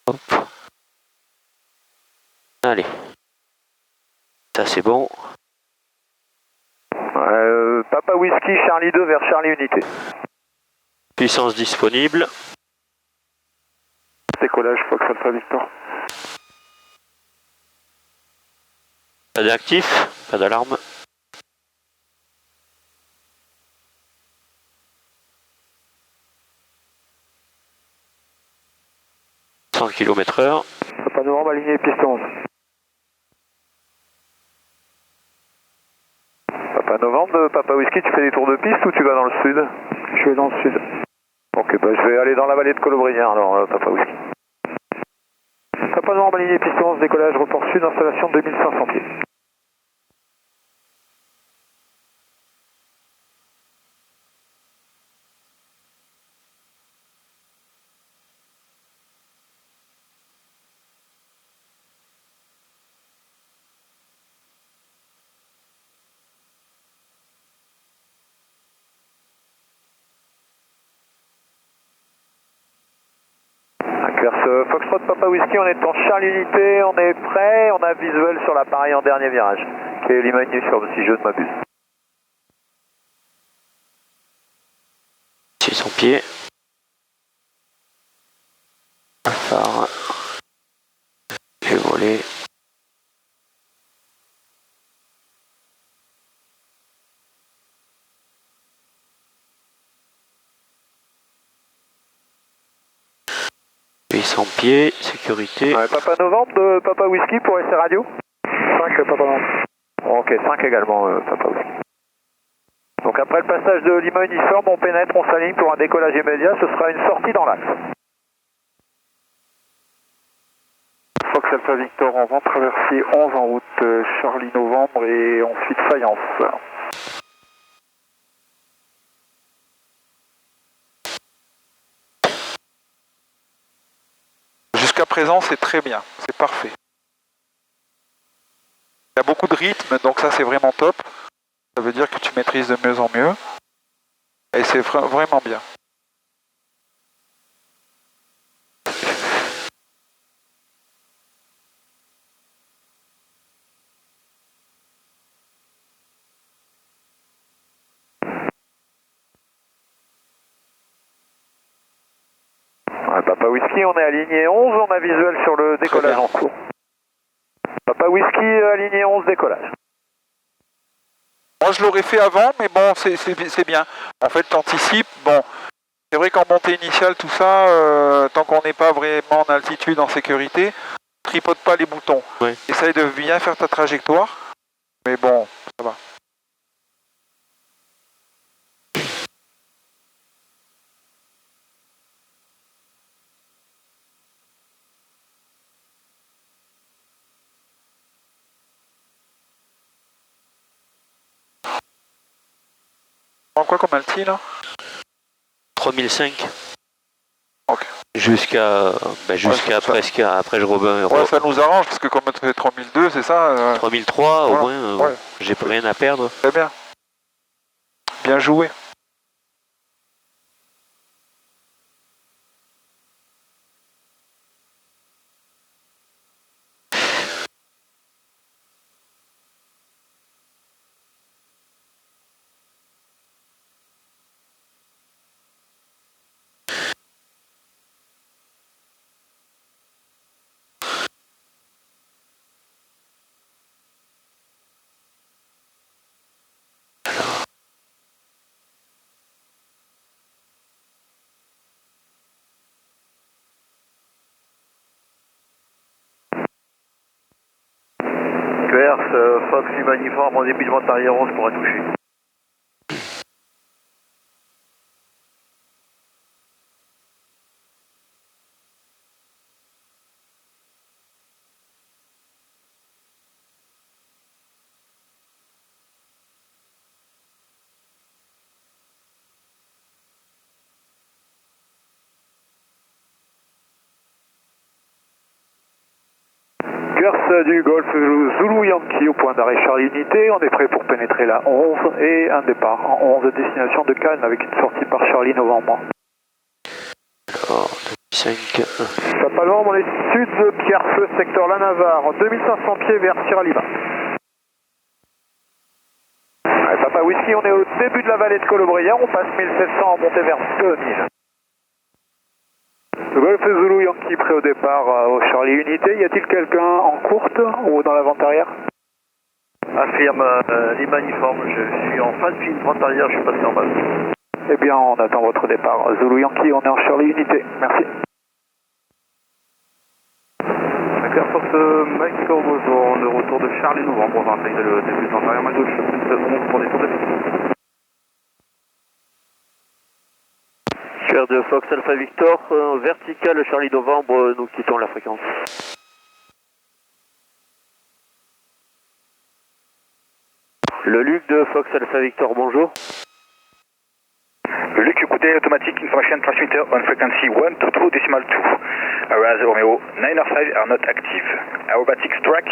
Hop. Allez. Ça c'est bon. Papa Whisky, Charlie 2 vers Charlie Unité. Puissance disponible. Décollage, Fox Alpha Victor. Pas d'actif, pas d'alarme. « 100 km/h. Papa Novembre aligné piste 11. Papa Novembre, Papa Whisky, tu fais des tours de piste ou tu vas dans le sud? Je vais dans le sud. Ok, bah je vais aller dans la vallée de Colobrien alors, Papa Whisky. Papa Novembre aligné piste 11, décollage, report sud, installation 2500 pieds. Foxtrot Papa Whisky, on est en Charlie Unité, on est prêt, on a visuel sur l'appareil en dernier virage, qui est Lima Uniforme si je ne m'abuse. 600 pieds. Un phare. J'ai volé. Pieds, sécurité. Ouais, Papa Novembre de Papa Whisky pour essai radio. 5 Papa Novembre. Ok, 5 également Papa Whisky. Donc après le passage de Lima Uniforme, on pénètre, on s'aligne pour un décollage immédiat, ce sera une sortie dans l'axe. Fox Alpha Victor, on va traverser 11 en route Charlie Novembre et ensuite Faïence. Jusqu'à présent, c'est très bien, c'est parfait. Il y a beaucoup de rythme, donc ça c'est vraiment top. Ça veut dire que tu maîtrises de mieux en mieux. Et c'est vraiment bien. Papa Whisky, on est aligné 11, on a visuel sur le décollage en cours. Papa Whisky, aligné 11, décollage. Moi je l'aurais fait avant, mais bon, c'est bien. En fait, t'anticipes. Bon, c'est vrai qu'en montée initiale, tout ça, tant qu'on n'est pas vraiment en altitude, en sécurité, tripote pas les boutons. Ouais. Essaye de bien faire ta trajectoire, mais bon, ça va. En quoi comme alti là? 3005. Ok. Jusqu'à presque après Robin. Ouais, ça nous arrange parce que comme on fait 3002, c'est ça 3003 voilà. au moins, Ouais. j'ai rien à perdre. Très bien. Bien joué. Fox Lima Uniforme en début de vente arrière 11 pour toucher. Gers du Golf Zulu Yankee au point d'arrêt Charlie Unité, on est prêt pour pénétrer la 11 et un départ en 11 destination de Cannes avec une sortie par Charlie Novembre. Alors, 5. Papa Novembre, on est sud de Pierrefeu, secteur La Navarre, 2500 pieds vers Sierra Lima. Ouais, Papa Whisky, on est au début de la vallée de Colobrières, on passe 1700 en montée vers 2000. Golf Zulu Yankee prêt au départ au Charlie Unité. Y a-t-il quelqu'un en courte ou dans l'avant-arrière? Affirme Lima uniforme, je suis en fin de file droite arrière, je suis passé en bas. Eh bien, on attend votre départ. Zulu Yankee, on est en Charlie Unité. Merci. Air Force Mike Corbozo, de retour de Charlie Novembre, on va intégrer le début de l'intérieur à gauche, plus 11 pour des tours de piste. QR2 Fox Alpha Victor, vertical Charlie Novembre, nous quittons la fréquence. Le Luc de Fox Alpha Victor, bonjour. Le Luc, écoutez, automatique information transmitter on frequency 122.2. Areas Romeo 905 are not active. Aerobatics track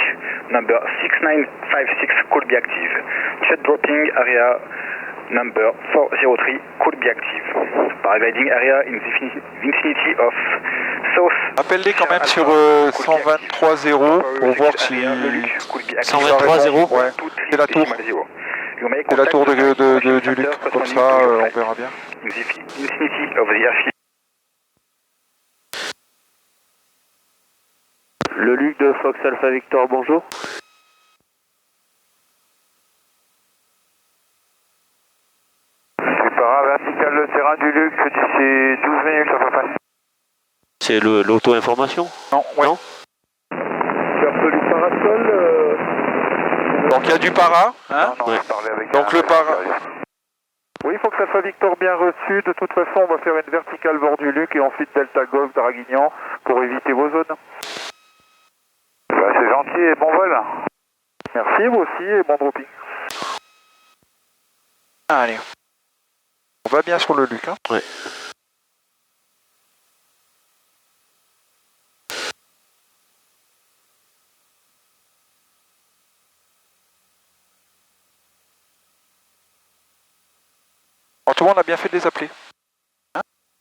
number 6956 could be active. Jet dropping area number 403 could be active. Paragliding area in the vicinity of South. Appelle-les quand même sur 123.0 pour voir si... 123.0 Ouais, c'est la tour. C'est la tour du Luc, comme ça on verra bien. In the vicinity of the airfield. Le Luc de Fox Alpha Victor, bonjour. Tu pars vertical le terrain du Luc d'ici 12 minutes à peu près. C'est l'auto-information? Non, ouais. Non. Absolu parasol. Donc il y a du para, hein? Non, Ouais. je parlais avec Donc un- le para. Oui, il faut que ça soit Victor bien reçu. De toute façon, on va faire une verticale bord du Luc et ensuite Delta Golf Draguignan pour éviter vos zones. Bah, c'est gentil et bon vol. Merci, vous aussi, et bon dropping. Allez. On va bien sur le Luc, hein? Ouais. Alors, tout le monde a bien fait de les appeler.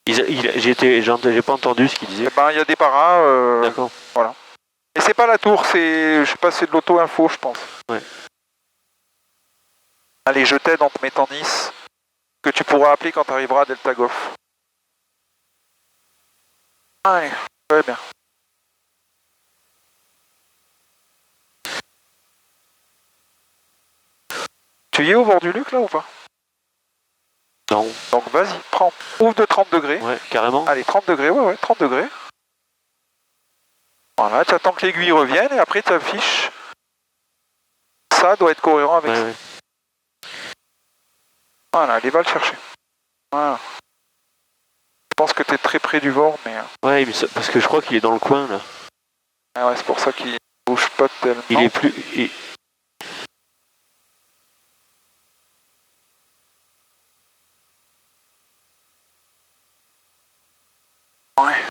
J'ai pas entendu ce qu'il disait. Eh ben, il y a des paras. D'accord. Et c'est pas la tour, c'est, je sais pas, c'est de l'auto-info, je pense. Ouais. Allez, je t'aide en te mettant Nice, que tu pourras appeler quand tu arriveras à Delta Golf. Allez, très bien. Tu y es au bord du Luc, là, ou pas? Non. Donc, vas-y, prends. Ouvre de 30 degrés. Ouais, carrément. Allez, 30 degrés, ouais, 30 degrés. Voilà, tu attends que l'aiguille revienne et après tu affiches. Ça doit être cohérent avec Ouais, ça. ouais. Voilà, allez, va le chercher. Voilà. Je pense que tu es très près du bord, mais... Ouais, parce que je crois qu'il est dans le coin, là. Ah ouais, c'est pour ça qu'il bouge pas tellement. Il est plus... Ouais.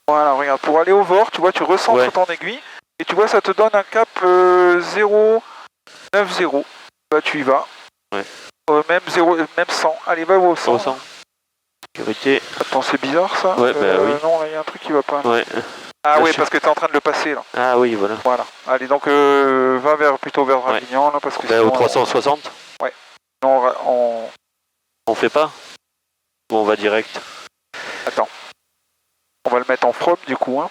Voilà, regarde, pour aller au bord, tu vois, tu recentres Ouais. ton aiguille, et tu vois, ça te donne un cap 0,90. Bah, tu y vas. Ouais. Même 100. Allez, va au 100. 300. Sécurité. Attends, c'est bizarre, ça? Ouais, bah oui. Non, là, il y a un truc qui va pas. Ouais. Ah Bien oui, sûr. parce que tu es en train de le passer, là. Ah oui, voilà. Voilà. Allez, donc, va plutôt vers Draguignan, là, parce que Bah, sinon, au 360, on fait pas? Ou on va direct? Attends. On va le mettre en from, du coup, hein.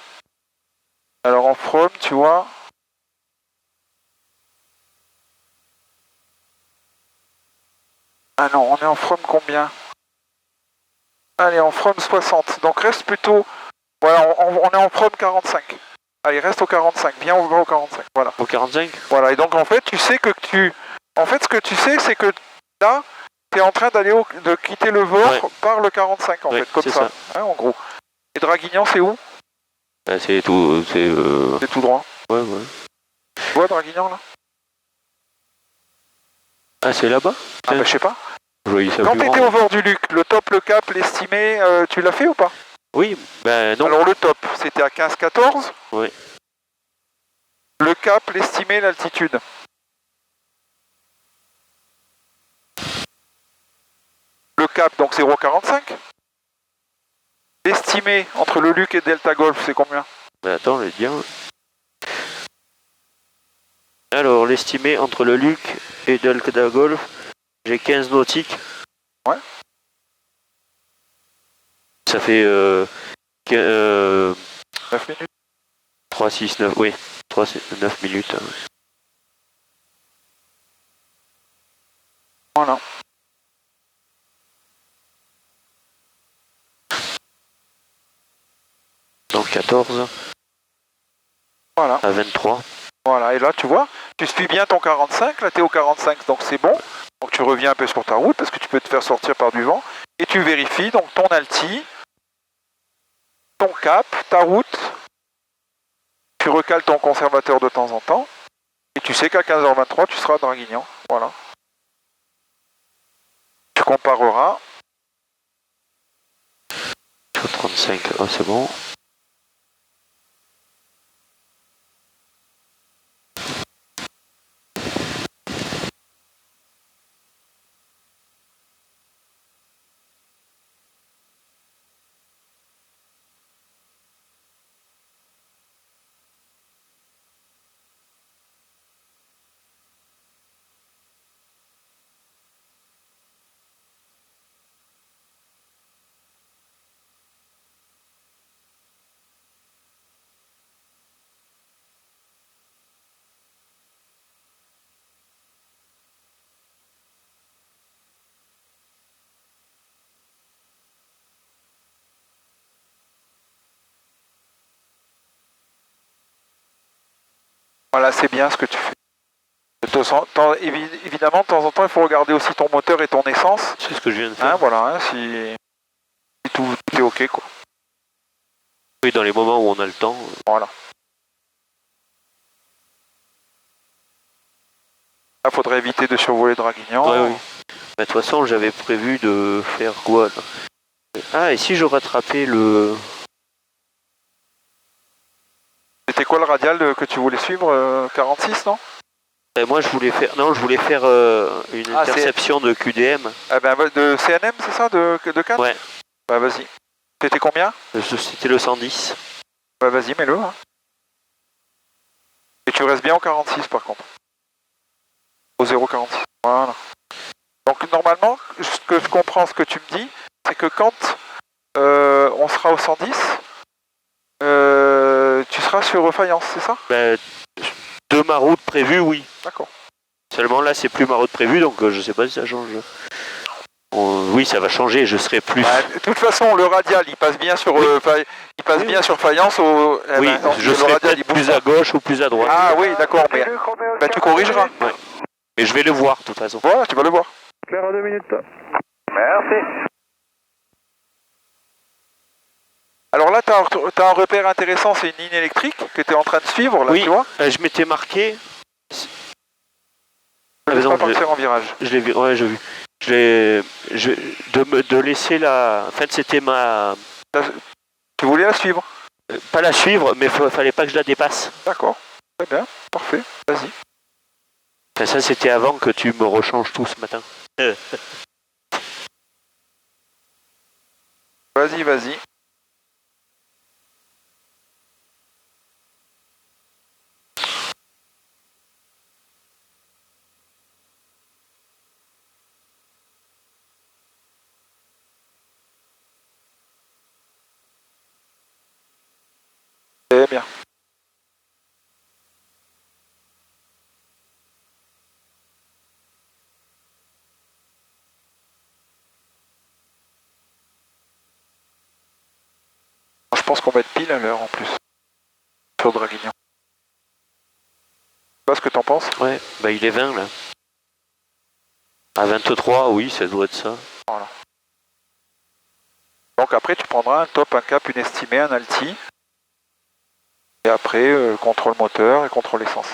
Alors, en from, tu vois... Ah non, on est en from combien? Allez, en from 60. Donc, reste plutôt... Voilà, on est en from 45. Allez, reste au 45. Viens, on va au 45. Voilà. Au 45? Voilà, et donc en fait, tu sais que tu... En fait, ce que tu sais, c'est que là, tu es en train de quitter le VOR par le 45, en Ouais, fait, comme c'est ça. Hein, en gros. Et Draguignan, c'est où? Bah, c'est tout... C'est tout droit. Ouais, ouais. Tu vois Draguignan, là? Ah, c'est là-bas? Ah bah, je sais pas. Je voyais ça Quand plus tu étais grand. au VOR du Luc, le top, le cap, l'estimé, tu l'as fait ou pas? Oui, ben non. Alors le top, c'était à 15-14. Oui. Le cap, l'estimé, l'altitude. Le cap, donc 0,45. l'estimé entre le Luc et Delta Golf, c'est combien? Ben attends, je vais te dire. Alors, l'estimé entre le Luc et Delta Golf, j'ai 15 nautiques. Ouais. Ça fait 9 minutes. 3, 6, 9, oui. 3, 9 minutes. Hein. Voilà. Donc 14. Voilà. À 23. Voilà, et là tu vois, tu suis bien ton 45, là tu es au 45, donc c'est bon. Donc tu reviens un peu sur ta route parce que tu peux te faire sortir par du vent. Et tu vérifies donc ton alti, ton cap, ta route. Tu recales ton conservateur de temps en temps. Et tu sais qu'à 15h23, tu seras à Draguignan. Voilà. Tu compareras. 35, oh, c'est bon. Voilà, c'est bien ce que tu fais. Évidemment, de temps en temps, il faut regarder aussi ton moteur et ton essence. C'est ce que je viens de faire. Hein, voilà, hein, si tout est OK, quoi. Oui, dans les moments où on a le temps. Voilà. Là, faudrait éviter de survoler Draguignan. Ouais, oui. Bah, de toute façon, j'avais prévu de faire quoi là. Ah, et si je rattrapais le... C'était quoi le radial que tu voulais suivre 46, non? Moi, je voulais faire... Non, je voulais faire une interception de QDM. Ah ben, de CNM, c'est ça, de Cannes? Ouais. Bah vas-y. C'était combien? C'était le 110. Bah vas-y, mets-le. Hein. Et tu restes bien au 46 par contre. Au 0,46. Voilà. Donc normalement, ce que je comprends, ce que tu me dis, c'est que quand on sera au 110, tu seras sur faïence, c'est ça? Ben, de ma route prévue, oui. D'accord. Seulement là, c'est plus ma route prévue, donc je sais pas si ça change. Oui, ça va changer, je serai plus... De toute façon, le radial, il passe bien sur, bien sur faïence. Oui, je serai peut-être plus à gauche ou plus à droite. Ah oui, d'accord, mais tu corrigeras. Ouais. Mais je vais le voir, de toute façon. Voilà, tu vas le voir. Claire à 2 minutes. Merci. Alors là, tu as un repère intéressant, c'est une ligne électrique que tu es en train de suivre, là, oui, tu vois. Je m'étais marqué... Je ne pas partir en virage. Je l'ai vu, ouais, j'ai vu. De laisser la... En fait, c'était ma... Tu voulais la suivre? Pas la suivre, mais fallait pas que je la dépasse. D'accord, très bien, parfait, vas-y. Enfin, ça, c'était avant que tu me rechanges tout ce matin. Vas-y, vas-y. Bien. Je pense qu'on va être pile à l'heure en plus. Sur Draguignan. Tu vois ce que t'en penses? Ouais, bah il est 20 là. À 23, oui, ça doit être ça. Voilà. Donc après tu prendras un top, un cap, une estimée, un alti. Et après, contrôle moteur et contrôle essence.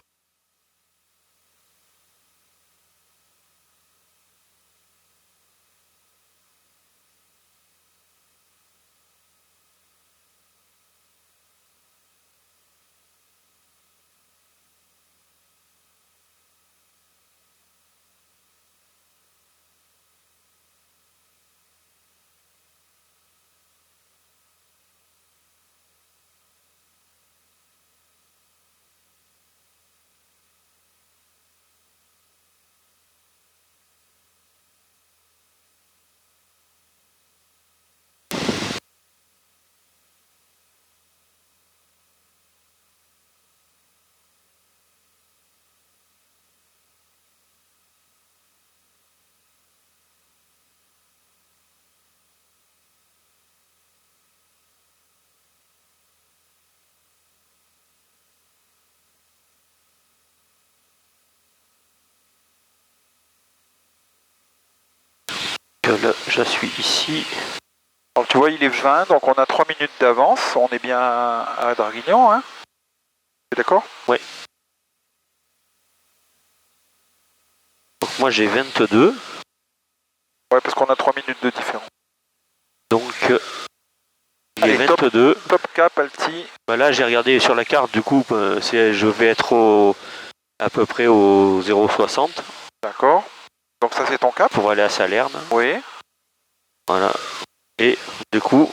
Là, je suis ici. Alors tu vois, il est 20, donc on a 3 minutes d'avance. On est bien à Draguignan, hein? T'es d'accord? Ouais. Donc moi j'ai 22. Ouais, parce qu'on a 3 minutes de différence. Donc il Allez, est 22. Top cap, Alti. Bah là j'ai regardé sur la carte, du coup je vais être à peu près au 0,60. D'accord. Donc ça c'est ton cap? Pour aller à Salerne. Oui. Voilà. Et du coup...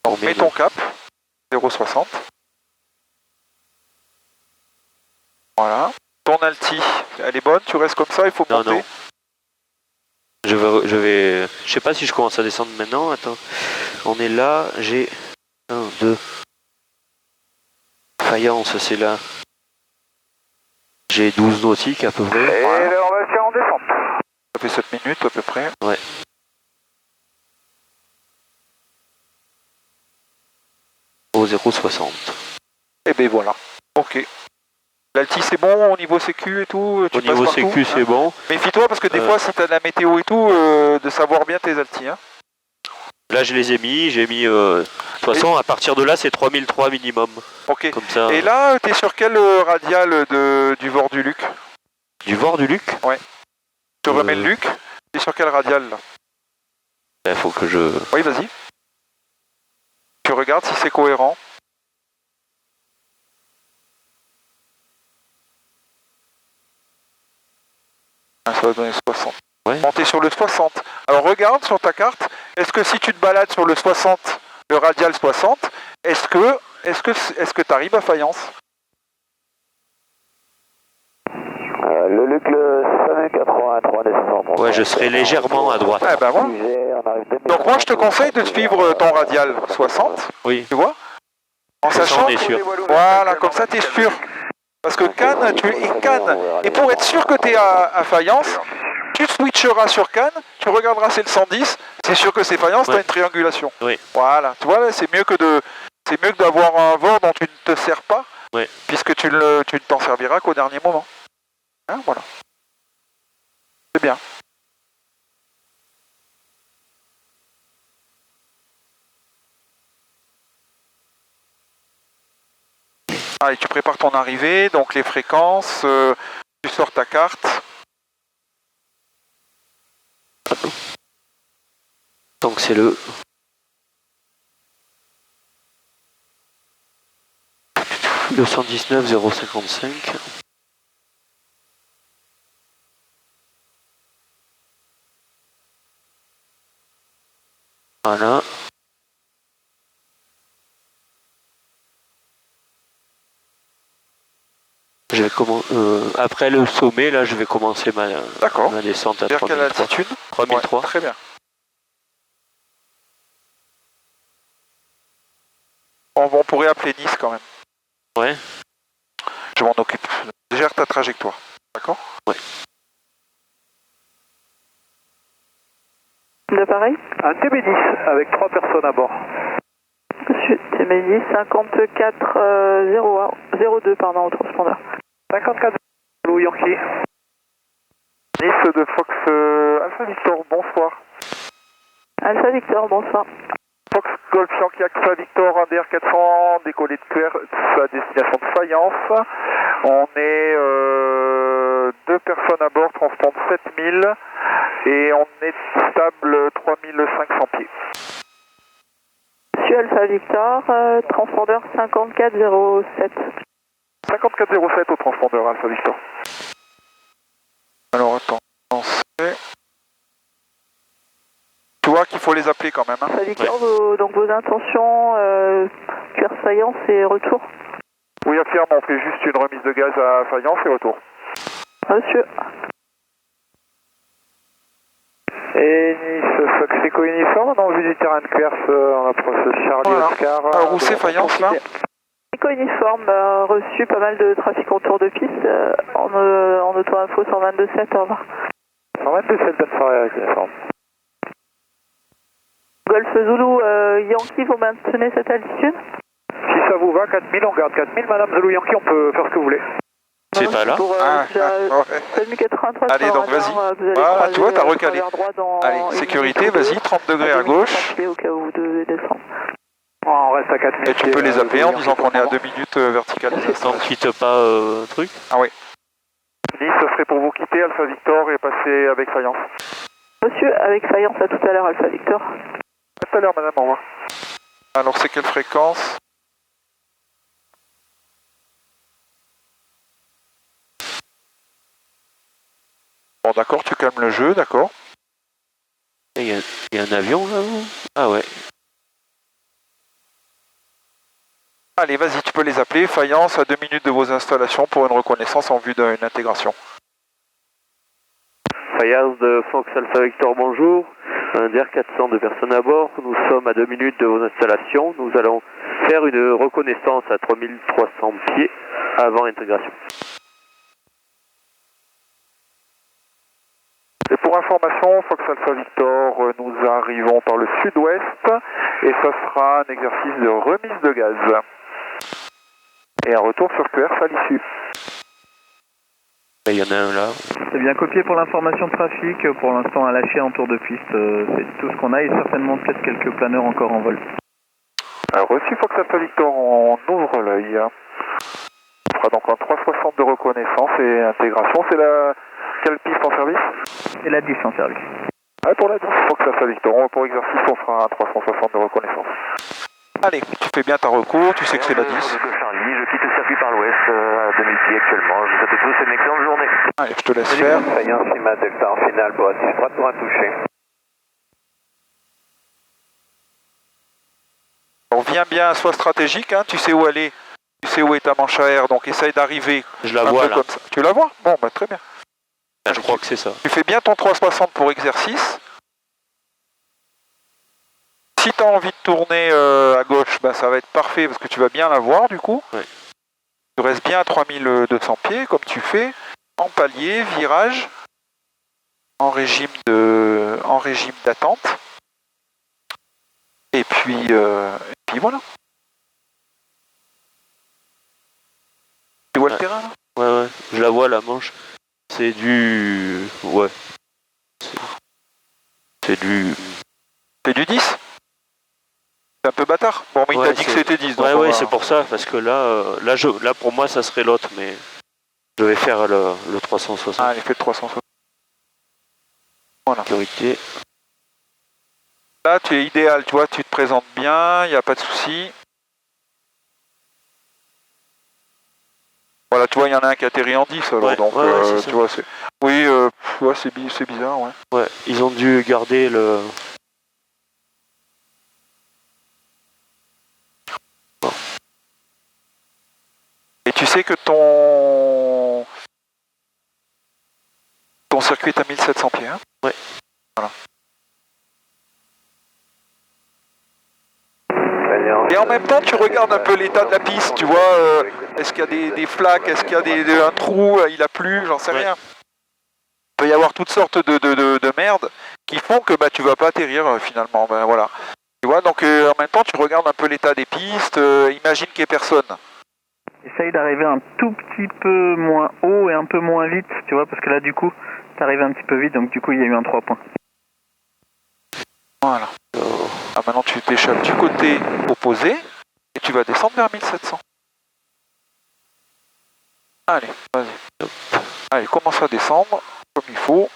Donc mets ton cap, 0,60. Voilà. Ton Alti, elle est bonne, tu restes comme ça, il faut monter. Non. Je sais pas si je commence à descendre maintenant. Attends. On est là, j'ai 1, 2. Faïence, c'est là. J'ai 12 nautiques à peu près. Et voilà. on va faire en descente. Ça fait 7 minutes à peu près. Ouais. Au 0,60. Et ben voilà. Ok. L'Alti c'est bon au niveau sécu et tout? Au niveau sécu c'est bon. Méfie-toi parce que des fois si t'as de la météo et tout, de savoir bien tes Alti. Hein. Là je les ai mis, de toute façon à partir de là c'est 3003 minimum. Ok. Comme ça. Et là t'es sur quel radial du Vord du Luc? Du Vord du Luc? Ouais. Je te remets le Luc. T'es sur quel radial là? Il faut que je... Oui vas-y. Tu regardes si c'est cohérent. Ça va donner 60. Ouais. Monter sur le 60. Alors regarde sur ta carte, est-ce que si tu te balades sur le 60, le radial 60, est-ce que tu arrives à Fayence? Le Luc, le 583 descendant. Ouais, je serai légèrement à droite. Ah ben voilà. Donc moi je te conseille de suivre ton radial 60, Oui. tu vois? En Ça, sachant on est sûr. Voilà, comme ça tu es sûr. Parce que Cannes, et pour être sûr que tu es à Fayence, tu switcheras sur Cannes, tu regarderas c'est le 110, c'est sûr que c'est Fayence, tu as une triangulation. Oui. Voilà, tu vois, c'est mieux que d'avoir un Vord dont tu ne te sers pas, puisque tu ne t'en serviras qu'au dernier moment. Hein, voilà. C'est bien. Allez, tu prépares ton arrivée, donc les fréquences, tu sors ta carte. Donc c'est le... Le 119 055. Voilà. Je vais après le sommet, là, je vais commencer ma descente à 3003. Vers quelle altitude? 3003. Ouais, très bien. On pourrait appeler Nice quand même. Ouais. Je m'en occupe. Gère ta trajectoire. D'accord? Ouais. L'appareil? Un TB10 avec 3 personnes à bord. TB10 54 02 pardon au transpondeur. 54 Blue Yankee. Nice de Fox Alpha Victor, bonsoir. Alpha Victor, bonsoir. Fox Golf Yankee Alpha Victor, un DR400, décollé de QR, à destination de Fayence. On est 2 personnes à bord, transpondent 7000 et on est stable 3500 pieds. Monsieur Alpha Victor, transpondeur 5407. 5407 au transpondeur Alpha Victor. Alors attends, tu vois qu'il faut les appeler quand même. Hein. Alpha Victor, donc vos intentions, cuir Fayence et retour? Oui, affirme, on fait juste une remise de gaz à Fayence et retour. Monsieur. Et Nice, Fox Echo uniforme, dans vue du terrain de Quers, on approche Charlie Oscar. Alors où c'est Fayence là? Echo uniforme, reçu pas mal de trafic en tour de piste, en auto-info 122.7, au revoir. 122.7, bonne soirée avec uniforme. Golf Zulu, Yankee, vous maintenez cette altitude? Si ça vous va, 4000, on garde 4000, Madame Zulu Yankee, on peut faire ce que vous voulez. C'est pas là. Pour, ouais. Salmu 83, Allez, donc vas-y. Voilà, tu vois, t'as recalé. Allez, sécurité, vas-y, 30 degrés à gauche. Au cas où vous devez descendre. On reste à 4000 Et tu peux les appeler en disant qu'on est à 2 minutes verticales des Tant installations. que quitte pas truc. Ah oui. Nice, ce serait pour vous quitter Alpha Victor et passer avec faïence. Monsieur, avec faïence, à tout à l'heure, Alpha Victor. À tout à l'heure, madame, au revoir. Alors c'est quelle fréquence? Bon d'accord, tu calmes le jeu, d'accord. Il y a un avion là. Ah ouais. Allez, vas-y, tu peux les appeler. Faïence à 2 minutes de vos installations pour une reconnaissance en vue d'une intégration. Faïence de Fox Alpha Victor, bonjour. Un DR 400 de personnes à bord. Nous sommes à 2 minutes de vos installations. Nous allons faire une reconnaissance à 3300 pieds avant intégration. Et pour information, Fox Alpha Victor, nous arrivons par le sud-ouest et ce sera un exercice de remise de gaz. Et un retour sur QRF à l'issue. Il y en a un là. C'est bien copié pour l'information de trafic, pour l'instant à lâcher en tour de piste, c'est tout ce qu'on a et certainement peut-être quelques planeurs encore en vol. Alors, reçu Fox Alpha Victor, on ouvre l'œil. On fera donc un 360 de reconnaissance et intégration. C'est la quelle piste en service? Et la 10 en service. Ouais, pour la 10, Fox Alpha Victor. Pour exercice, on fera un 360 de reconnaissance. Allez, tu fais bien ta recours, tu sais que c'est la 10. Charlie, je quitte le circuit par l'ouest à 2000 pieds actuellement. Je vous souhaite à tous une excellente journée. Allez, je te laisse faire. Faïence, Lima Delta en finale pour assist droite pour un toucher. On vient bien, sois stratégique, hein, tu sais où aller, tu sais où est ta manche à air, donc essaye d'arriver. Je la un vois peu là. comme ça. Tu la vois? Bon, bah très bien. Je crois que c'est ça. Tu fais bien ton 360 pour exercice. Si tu as envie de tourner à gauche, ben, ça va être parfait parce que tu vas bien la voir du coup. Ouais. Tu restes bien à 3200 pieds comme tu fais, en palier, virage, en régime d'attente. Et puis voilà. Tu vois le terrain là? Ouais, je la vois la manche. C'est du... Ouais. C'est du... C'est du 10? C'est un peu bâtard. Bon, mais il t'a dit que c'était 10. Donc ouais, c'est pour ça, parce que là pour moi ça serait l'autre, mais je vais faire le 360. Ah, il fait le 360. Voilà. Sécurité. Là, tu es idéal, tu vois, tu te présentes bien, il n'y a pas de souci. Voilà, tu vois, il y en a un qui atterrit en 10, alors, Ouais, donc, c'est tu vois, c'est... Oui, ouais, c'est bizarre, ouais. Ouais, ils ont dû garder le... Bon. Et tu sais que ton circuit est à 1700 pieds, hein? Ouais. Voilà. Et en même temps, tu regardes un peu l'état de la piste, tu vois, est-ce qu'il y a des flaques, est-ce qu'il y a un trou, il a plu, j'en sais rien. Il peut y avoir toutes sortes de merdes qui font que bah, tu vas pas atterrir finalement, ben, voilà. Tu vois, donc en même temps, tu regardes un peu l'état des pistes, imagine qu'il n'y ait personne. Essaye d'arriver un tout petit peu moins haut et un peu moins vite, tu vois, parce que là du coup, t'arrives un petit peu vite, donc du coup il y a eu un 3 points. Voilà. Ah, maintenant tu t'échappes du côté opposé et tu vas descendre vers 1700. Allez, vas-y. Allez, commence à descendre comme il faut.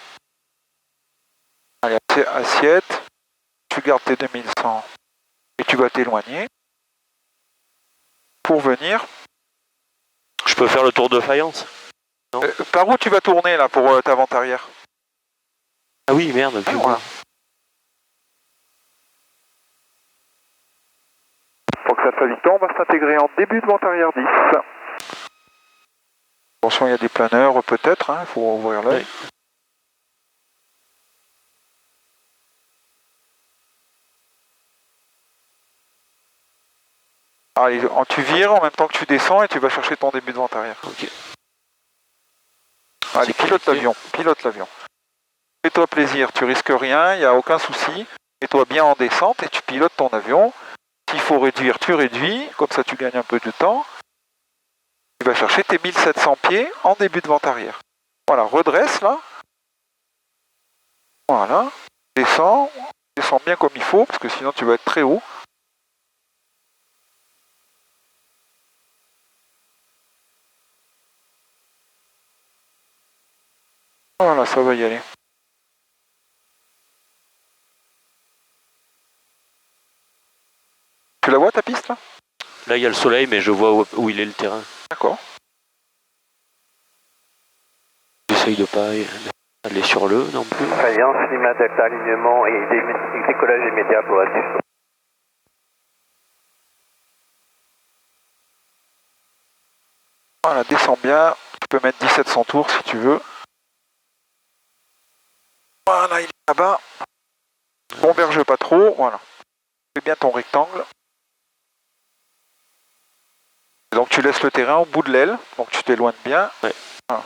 Allez, assiette. Tu gardes tes 2100 et tu vas t'éloigner pour venir. Je peux faire le tour de faïence? Non. Par où tu vas tourner là pour ta vente arrière? Ah oui, merde. Plus voilà. Fox Alpha Victor, on va s'intégrer en début de vente arrière 10. Attention, il y a des planeurs peut-être, il faut ouvrir l'œil. Oui. Allez, tu vires en même temps que tu descends et tu vas chercher ton début de vente arrière. Ok. Allez, pilote l'avion, Fais-toi plaisir, tu risques rien, il n'y a aucun souci. Mets-toi bien en descente et tu pilotes ton avion. S'il faut réduire, tu réduis, comme ça tu gagnes un peu de temps. Tu vas chercher tes 1700 pieds en début de vente arrière. Voilà, redresse là. Voilà. Descends bien comme il faut, parce que sinon tu vas être très haut. Voilà, ça va y aller. Tu la vois ta piste là? Là, il y a le soleil, mais je vois où il est le terrain. D'accord. J'essaye de pas aller sur le non plus. Alliance, Lima Delta, alignement et décollage immédiat pour la. Voilà, descends bien. Tu peux mettre 1700 tours si tu veux. Voilà, il est là-bas. Converge pas trop, voilà. Fais bien ton rectangle. Et donc tu laisses le terrain au bout de l'aile, donc tu t'éloignes bien. Ouais. Voilà.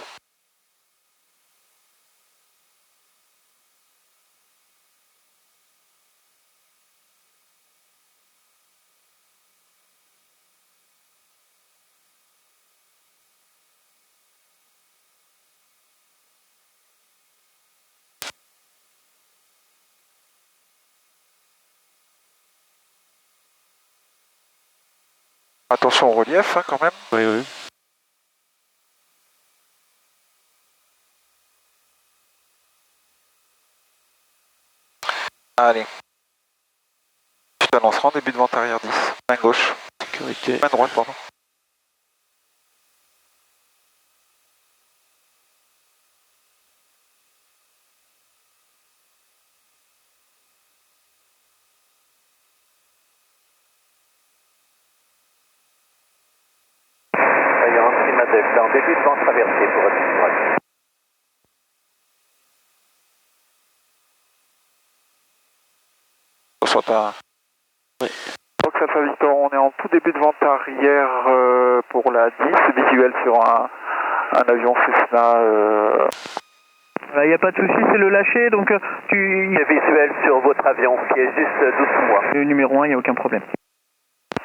Attention au relief hein, quand même. Oui, oui. Allez. Tu t'annonceras en début de vente arrière 10. Main gauche. Sécurité. Main droite, pardon. Alliance, Lima Delta, en début de vente traversée pour la. Soit à... Oui. Donc Alpha Victor, on est en tout début de vente arrière pour la 10, visuel sur un avion Cessna. Il n'y a pas de souci, c'est le lâcher, donc tu... C'est visuel sur votre avion qui est juste dessous moi. Le numéro 1, il n'y a aucun problème.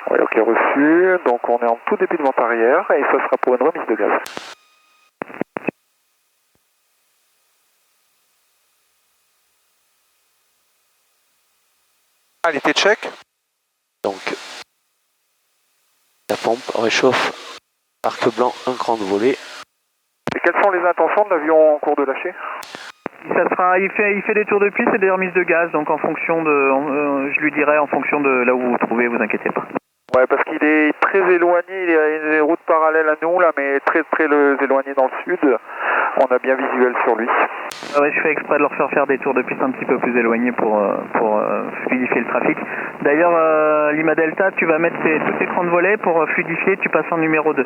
Oui, ok, reçu. Donc on est en tout début de vente arrière et ça sera pour une remise de gaz. Allez, t'es check. Donc, la pompe réchauffe, arc blanc, un cran de volée. Et quelles sont les intentions de l'avion en cours de lâcher? Ça sera, il fait des tours de piste et des remises de gaz, donc en fonction de, je lui dirai en fonction de là où vous vous trouvez, vous inquiétez pas. Ouais, parce qu'il est très éloigné, il y a une route parallèle à nous là, mais très éloigné dans le sud. On a bien visuel sur lui. Ouais, je fais exprès de leur faire des tours de piste un petit peu plus éloignés pour fluidifier le trafic. D'ailleurs, Lima Delta, tu vas mettre tous tes crans de volet pour fluidifier, tu passes en numéro 2.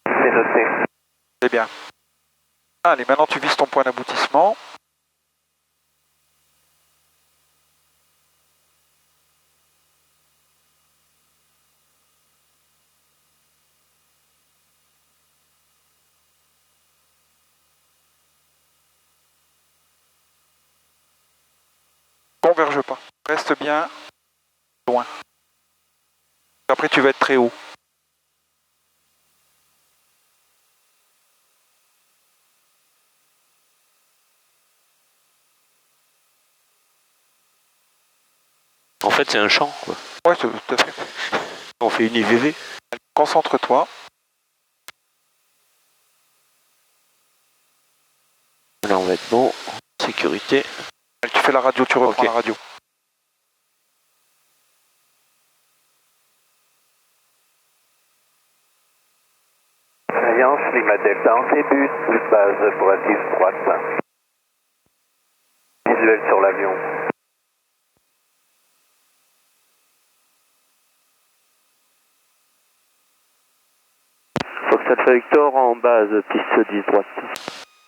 C'est noté. C'est bien. Allez, maintenant tu vises ton point d'aboutissement. Converge pas. Reste bien loin. Après tu vas être très haut. En fait, c'est un champ, quoi. Ouais, tout à fait. On fait une IVV. Concentre-toi. Là, on va être bon. Sécurité. Tu fais la radio, tu reprends la radio. Alliance, Lima Delta, en début de base pour la 10 droite. Visuel sur l'avion. Fox Alpha Victor en base, piste 10 droite.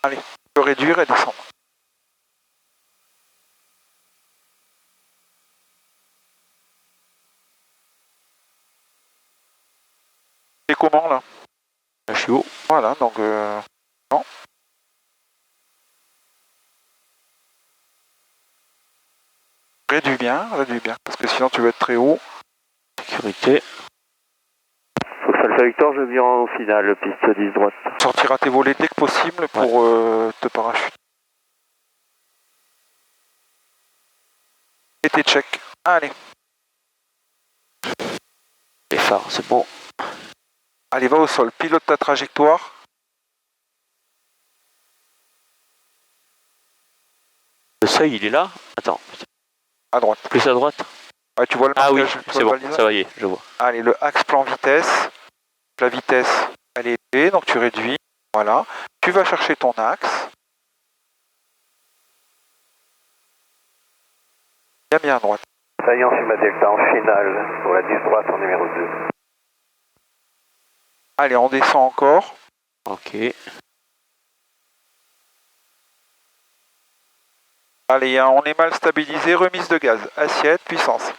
Allez, tu peux réduire et descendre. Et comment là? Là, je suis haut. Voilà, donc non. Réduis bien, parce que sinon tu vas être très haut. Sécurité. Fox Alpha Victor, je viens en finale, piste 10 droite. Sortira tes volets dès que possible pour te parachuter. Et tes checks. Allez. Les phares, c'est bon. Allez, va au sol. Pilote ta trajectoire. Le seuil, il est là. Attends. À droite. Plus à droite. Ouais, tu vois le Ah oui, marquage, c'est bon, ça va y est, je vois. Allez, le axe plan vitesse. La vitesse, elle est élevée, donc tu réduis. Voilà. Tu vas chercher ton axe. Bien à droite. Saillant Lima Delta en finale pour la 10 droite en numéro 2. Allez, on descend encore. Ok. Allez, on est mal stabilisé. Remise de gaz. Assiette, puissance.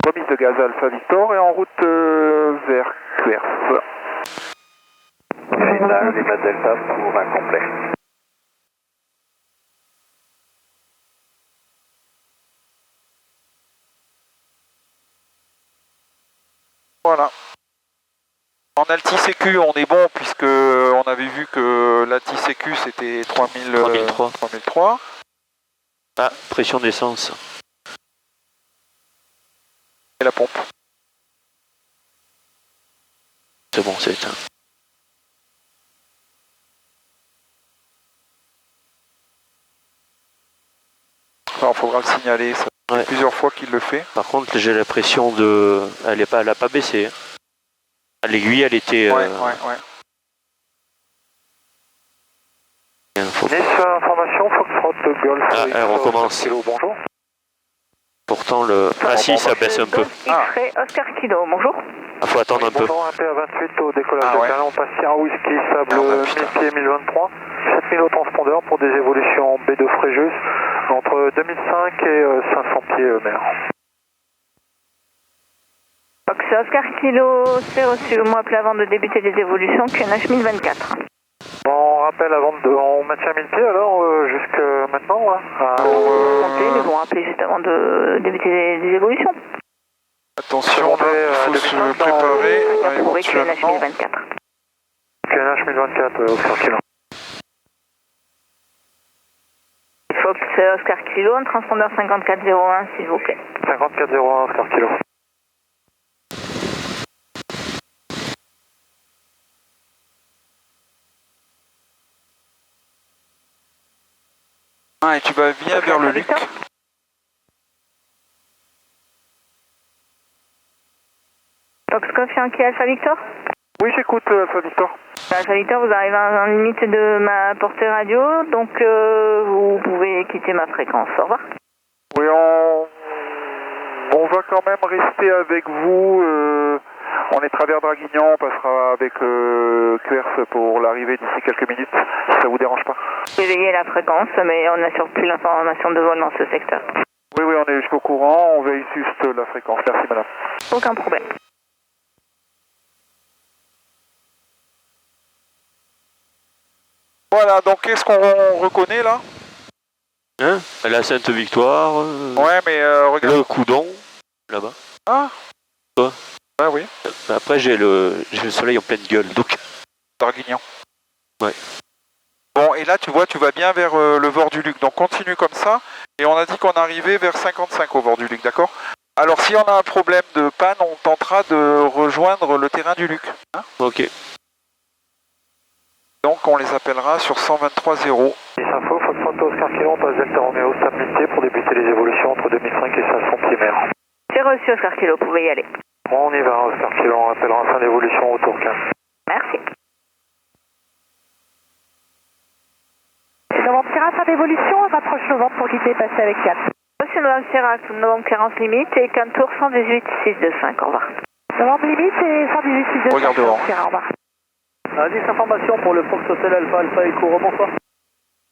Remise de gaz Alpha Victor et en route vers Quers. Finale Lima Delta pour un complet. Voilà. En Alti-Sécu, on est bon puisque on avait vu que l'Alti-Sécu c'était 3003. Ah, pression d'essence. Et la pompe. C'est bon, c'est éteint. Alors, il faudra le signaler, ça fait plusieurs fois qu'il le fait. Par contre, j'ai l'impression de... Elle a pas baissé. Hein. L'aiguille, elle était... Ouais. Information, Foxtrot Golf. Ah, elle recommence. Bonjour. Pourtant, le... Ah si, ça baisse un peu. X-Ray Oscar Kilo, bonjour. Il faut attendre un peu. Bonjour, un PA28 au décollage de Calais, on passe Sierra Whisky, sable 1000 pieds 1023, 7000 au transpondeur pour des évolutions en baie de Fréjus, entre 2005 et 500 pieds mer. Fox Oscar Kilo, c'est reçu. Moi, appelé avant de débuter les évolutions, QNH 1024. On rappelle on maintient 1000 pieds alors, jusqu'à maintenant, là. Ils vont appeler juste avant de débuter les évolutions. Attention, il faut se préparer. Approuvé QNH 1024. QNH 1024, Oscar Kilo. Fox Oscar Kilo, un transpondeur 5401, s'il vous plaît. 5401, Oscar Kilo. Ah, et tu vas bien vers le Luc. Fox Yankee Alpha Victor. Oui, j'écoute Alpha Victor. Alpha Victor, vous arrivez en limite de ma portée radio, donc vous pouvez quitter ma fréquence. Au revoir. Oui, on va quand même rester avec vous. On est travers Draguignan, on passera avec Quers pour l'arrivée d'ici quelques minutes, si ça vous dérange pas. Réveillez la fréquence, mais on n'assure plus l'information de vol dans ce secteur. Oui, on est jusqu'au courant, on veille juste la fréquence. Merci madame. Aucun problème. Voilà, donc qu'est-ce qu'on reconnaît là? Hein? La Sainte-Victoire. Ouais, mais regarde. Le Coudon, là-bas. Ah. Quoi? Ah oui. Après, j'ai le soleil en pleine gueule, donc... Draguignan. Ouais. Bon, et là, tu vois, tu vas bien vers le Vord du Luc. Donc, continue comme ça. Et on a dit qu'on arrivait vers 55 au Vord du Luc, d'accord? Alors, si on a un problème de panne, on tentera de rejoindre le terrain du Luc. Hein? Ok. Donc, on les appellera sur 123.0. Info, Foxtrot Oscar Kilo, on passe Delta Romeo, stable 1000 pieds pour débuter les évolutions entre 2005 et 500 pieds mer. C'est reçu, Oscar Kilo, vous pouvez y aller. Bon, on y va, Oscar Kilo, on rappellera en fin d'évolution au tour 15. Merci. Novembre Sierra, fin d'évolution, rapproche novembre pour quitter et passer avec 4. Reçu Novembre Sierra, novembre 40 limite et qu'un tour 118 625, au revoir. Novembre limite et 118 625. Regarde devant. Sierra, au revoir. 10 informations pour le Fox Hotel Alpha Echo, bonsoir.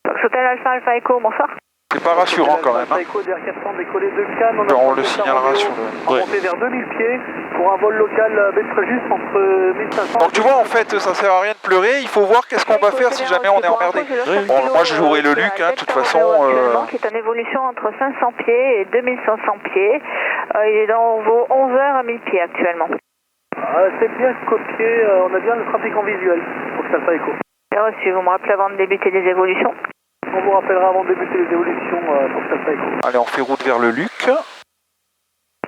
Fox Hotel Alpha Echo, bonsoir. C'est pas rassurant quand même. Hein. Echo DR400 décollé de Cannes, On le signalera sur le... On monté vers 2000 pieds pour un vol local Bétregus entre 1500. Donc tu vois, en fait, ça sert à rien de pleurer, il faut voir qu'est-ce qu'on va faire si jamais on est emmerdé. Bon, moi je jouerai le Luc, hein, de toute façon... Qui est en évolution entre 500 pieds et 2500 pieds. Il est dans vos 11 heures à 1000 pieds actuellement. C'est bien copié, on a bien le trafic en visuel pour que ça fasse écho. Bien reçu, vous me rappelez avant de débuter les évolutions. On vous rappellera avant de débuter les évolutions pour que ça fasse écho. Allez, on fait route vers le Luc.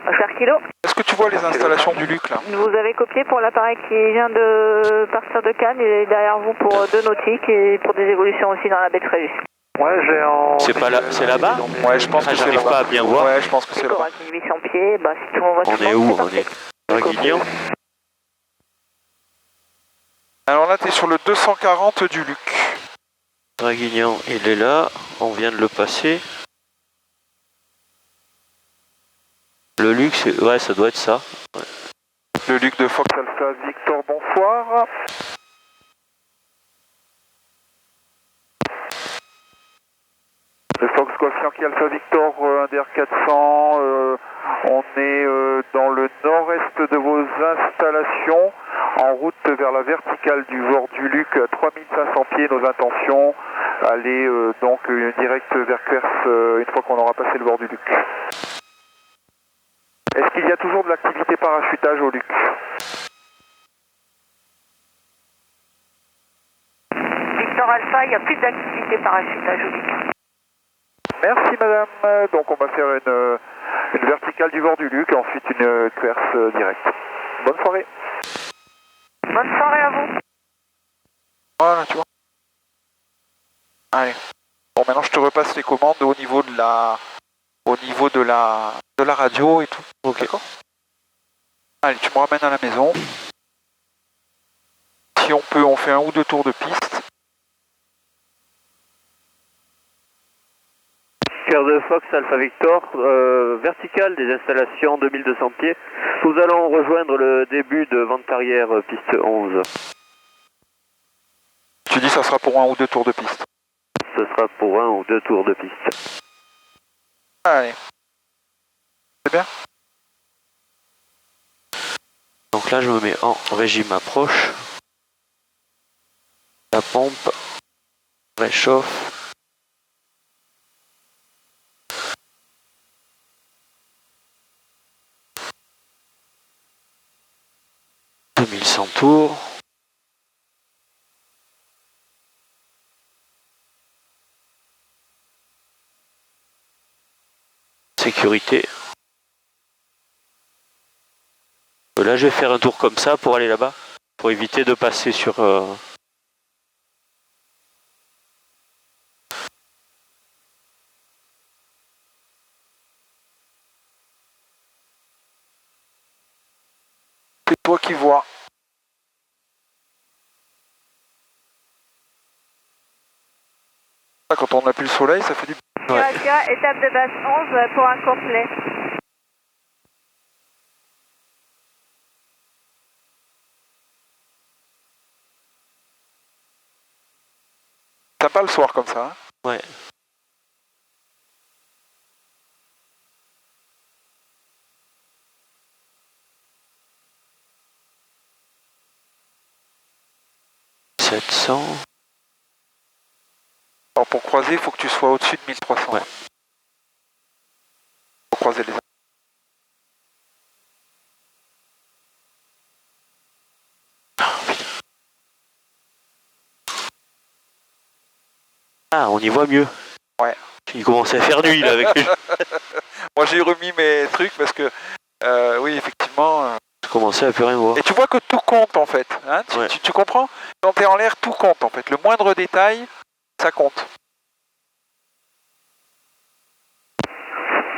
Oscar Kilo. Est-ce que tu vois les installations du Luc là? Vous avez copié pour l'appareil qui vient de partir de Cannes et derrière vous pour 2 nautiques et pour des évolutions aussi dans la baie de Fréjus. Ouais, j'ai en... C'est pas là, c'est là-bas? Ouais, je pense que c'est j'arrive là-bas. pas à bien voir. Ouais, je pense que c'est là-bas. 800 pieds, bah si tout le monde voit On tout le est monde, où? c'est On parfait. est Draguignan. Alors là, t'es sur le 240 du Luc. Draguignan, il est là. On vient de le passer. Le Luc, ouais, ça doit être ça. Ouais. Le Luc de Fox Alpha Victor, bonsoir. Le Fox Golf Yankee Alpha Victor, NDR400, on est dans le nord-est de vos installations, en route vers la verticale du bord du Luc, à 3500 pieds, nos intentions, aller donc direct vers Quers une fois qu'on aura passé le bord du Luc. Est-ce qu'il y a toujours de l'activité parachutage au Luc? Victor Alpha, il n'y a plus d'activité parachutage au Luc. Merci madame. Donc on va faire une verticale du bord du Luc et ensuite une Quers directe. Bonne soirée. Bonne soirée à vous. Voilà, tu vois. Allez. Bon, maintenant je te repasse les commandes au niveau de la radio et tout. Ok. D'accord. Allez, tu me ramènes à la maison. Si on peut, on fait 1 ou 2 tours de piste. Cœur de Fox Alpha Victor, verticale des installations 2200 pieds. Nous allons rejoindre le début de vente arrière piste 11. Tu dis ça sera pour 1 ou 2 tours de piste. Ce sera pour 1 ou 2 tours de piste. Allez. C'est bien. Donc là, je me mets en régime approche. La pompe réchauffe. « 2100 tours. Sécurité. Là, je vais faire un tour comme ça pour aller là-bas, pour éviter de passer sur... C'est toi qui vois. Quand on appuie le soleil, ça fait du... Ouais. Étape de base 11 pour un complet. Sympa le soir comme ça. Hein. Ouais. Alors pour croiser, il faut que tu sois au-dessus de 1300. Ouais. Pour croiser les... Ah, on y voit mieux. Ouais. Il commence à faire nuit là avec lui. Moi j'ai remis mes trucs parce que oui effectivement. Je commençais à plus rien voir. Et tu vois que tout compte en fait. Hein, ouais. tu comprends? Quand tu es en l'air, tout compte en fait. Le moindre détail, ça compte.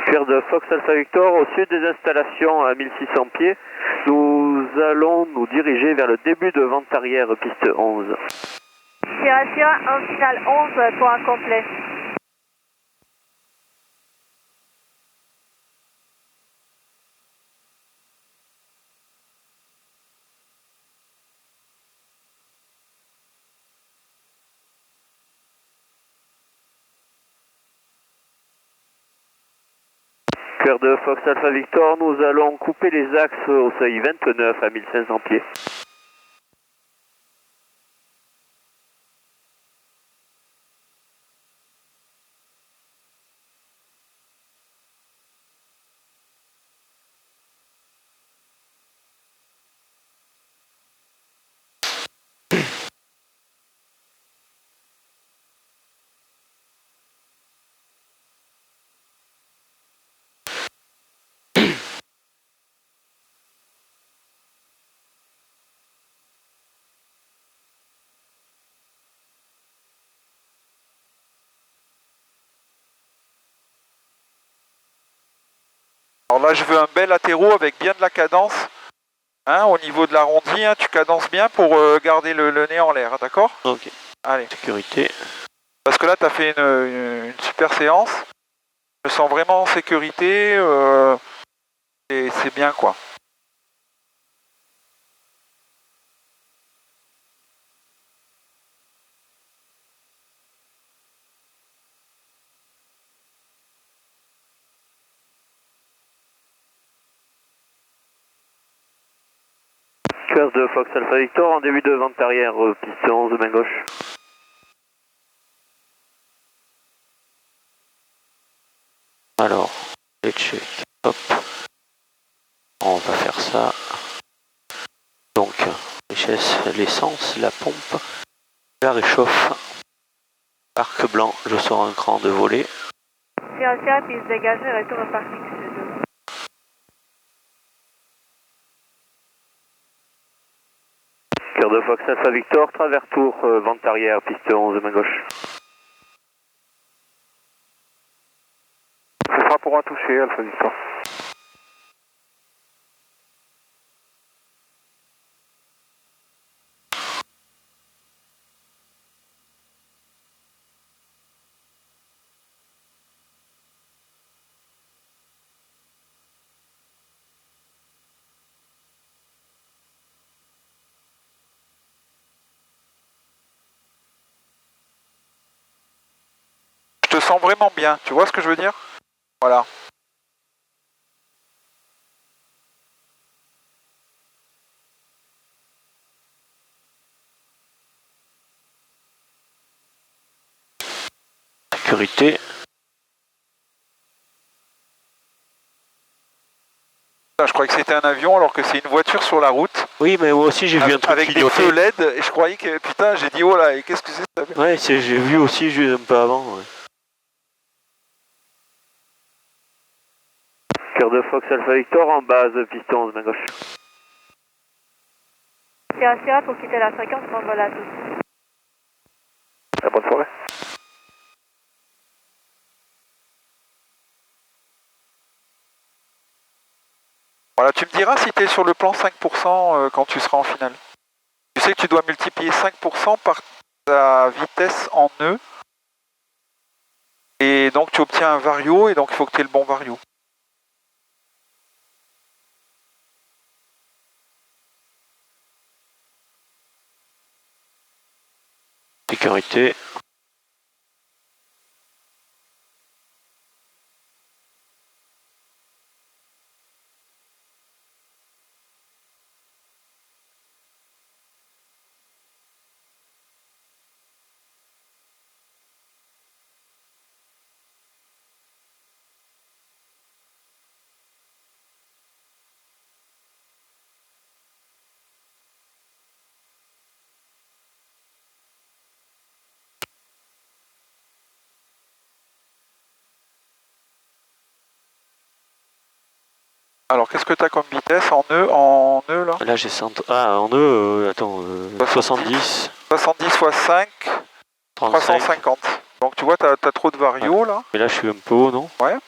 Pierre de Fox Alpha Victor, au sud des installations à 1600 pieds, nous allons nous diriger vers le début de vente arrière piste 11. Sierra Sierra, un final 11 pour un complet. QR2 Fox Alpha Victor, nous allons couper les axes au seuil 29 à 1500 pieds. Alors là, je veux un bel latéraux avec bien de la cadence. Hein, au niveau de l'arrondi, hein, tu cadences bien pour garder le nez en l'air, hein, d'accord? Ok. Allez. Sécurité. Parce que là, tu as fait une super séance. Je me sens vraiment en sécurité. Et c'est bien, quoi. QR2 Fox Alpha Victor, en début de vente arrière, piste 11 main gauche. Alors, les check. Hop. On va faire ça. Donc, richesse, l'essence, la pompe, la réchauffe. Arc blanc, je sors un cran de volet. Sierra, piste dégagée, retour au parking sud. QR2 Fox Alpha Victor, travers tour, vente arrière, piste 11 main gauche. Ce sera pour un toucher, Alpha Victor. Je te sens vraiment bien. Tu vois ce que je veux dire? Voilà. Sécurité. Je croyais que c'était un avion alors que c'est une voiture sur la route. Oui, mais moi aussi j'ai vu un truc avec des clignoter. feux LED et je croyais que putain, j'ai dit oh là, et qu'est-ce que c'est cet avion? Ouais, j'ai vu aussi un peu avant. Ouais. QR2 Fox Alpha Victor, en base, piste 11 main gauche. Sierra, pour quitter la fréquence, on va là tous. Bonne soirée. Voilà, tu me diras si tu es sur le plan 5% quand tu seras en finale. Tu sais que tu dois multiplier 5% par ta vitesse en nœud. Et donc tu obtiens un vario et donc il faut que tu aies le bon vario. Sécurité. Alors qu'est-ce que tu as comme vitesse en nœud là? Là j'ai 100... Ah, en eux, attends, 70. 70 fois 5, 35. 350. Donc tu vois, tu as trop de vario ouais. là. Mais là je suis un peu haut, non? Ouais.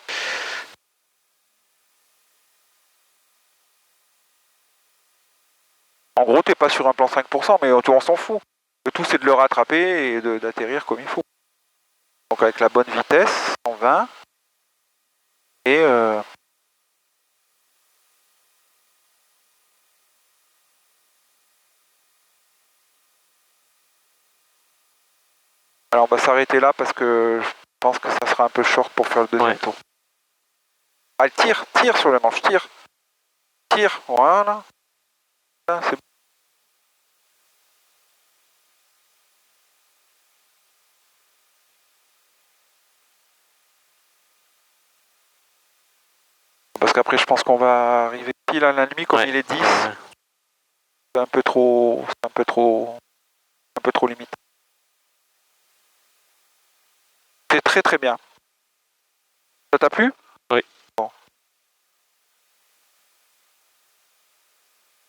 En gros, t'es pas sur un plan 5%, mais on s'en fout. Le tout, c'est de le rattraper et d'atterrir comme il faut. Donc avec la bonne vitesse, 120. Et... Alors on va s'arrêter là parce que je pense que ça sera un peu short pour faire le deuxième tour. Ah, tire sur le manche, tire, voilà. C'est bon. Parce qu'après, je pense qu'on va arriver pile à la nuit, comme il est 10. C'est un peu trop limite. C'est très très bien. Ça t'a plu? Oui.